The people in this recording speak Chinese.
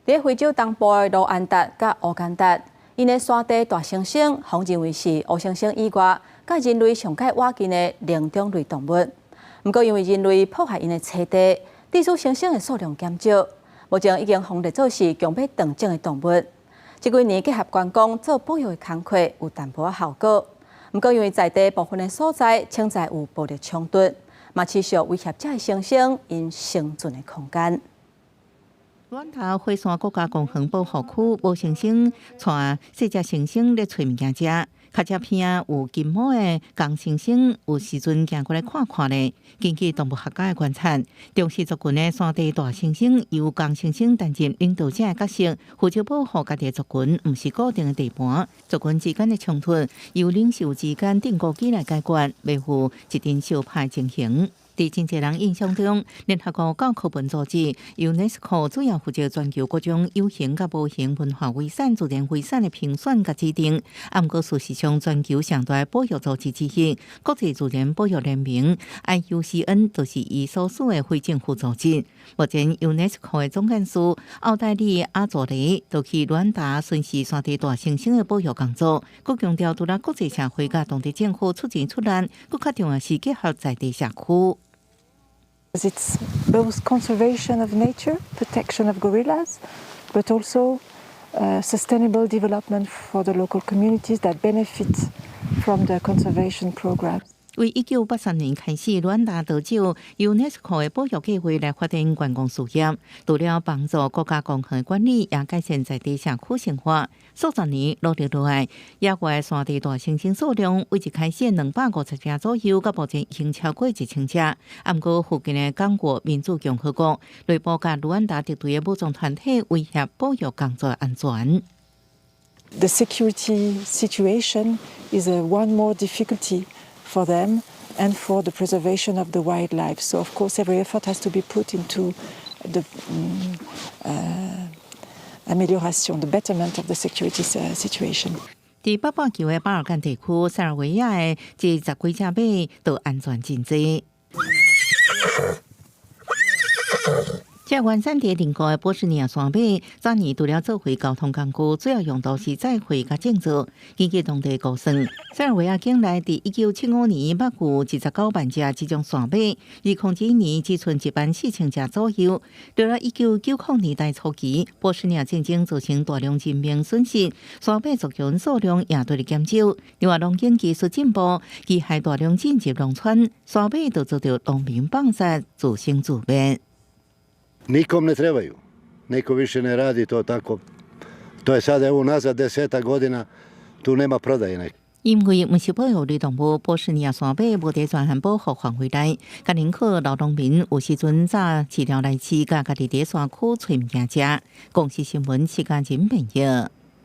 在非洲东部的卢安达甲乌干达，因的山地大猩猩，红认为是乌猩猩以外，甲人类上界瓦近的灵长类动物。不过因为人类破坏因的栖地，致使猩猩的数量减少，目前已经封列做是强要断种的动物。这几年结合观光做保育的工作有淡薄仔效果。不过因为在地部分的所在潜在有暴力冲突，嘛持续威胁这些猩猩因生存的空间。阮头火山国家公园保护区无猩猩带细只猩猩咧找物件食，较这片有金毛的公猩猩，有时阵行过来看看咧。根据动物学家的观察，中西族群的山地大猩猩由公猩猩担任领导者的角色，负责保护家己的族群，毋是固定的地盘。族群之间的冲突由领袖之间定国机来解决，维护一定小派情形。在真侪人印象中，联合国教科文组织 UNESCO 主要负责全球各种有形甲无形文化遗产、自然遗产的评选甲指定。不过，事实上，全球上大保育组织之一——国际自然保育联盟 （IUCN） 就是伊所属的非政府组织。目前 ，UNESCO 的总干事奥黛丽·阿佐雷就去卢安达巡视山地大猩猩的保育工作，佮强调除了国际社会甲当地政府出钱出力，佮较重要是结合在地社区。It's both conservation of nature, protection of gorillas, but also sustainable development for the local communities that benefit from the conservation programs. 为1983年开始，卢安达得照 UNESCO 的保育计划来发展观光事业，除了帮助国家公园管理，也改善在地社区生活。数十年努力落来，野外山地大猩猩数量为一开始250只左右，到目前已经超过1000只。不过，附近的刚果民主共和国内部甲卢安达敌对的武装团体威胁保育工作安全。The security situation is one more difficulty for them and for the preservation of the wildlife. So, of course, every effort has to be put into the amelioration, the betterment of the security situation. 在北半球的巴尔干地区，塞尔维亚的这10几只马都安全真济。在完善地邻国的波士尼亚山马，昨年除了做回交通工具，主要用途是载货甲建造。根据当地估算，塞尔维亚境内伫1975年捌有19万只这种山马，2001年只剩14000只左右。到了1990年代初期，波士尼亚战争造成大量人命损失，山马族群数量也对减少。另外，农业技术进步，机械大量进入农村，山马就遭到农民放杀，自生自灭。Nikom ne trebaju. Niko više ne radi to tako. To je sada unazad 10 godina, tu nema prodaje. 因为不是保育类动物，波士尼亚山马无伫全项保护范围内，甲人口老农民有时阵早饲料来饲，甲家己伫山区找物件食。公司新闻时间真便宜。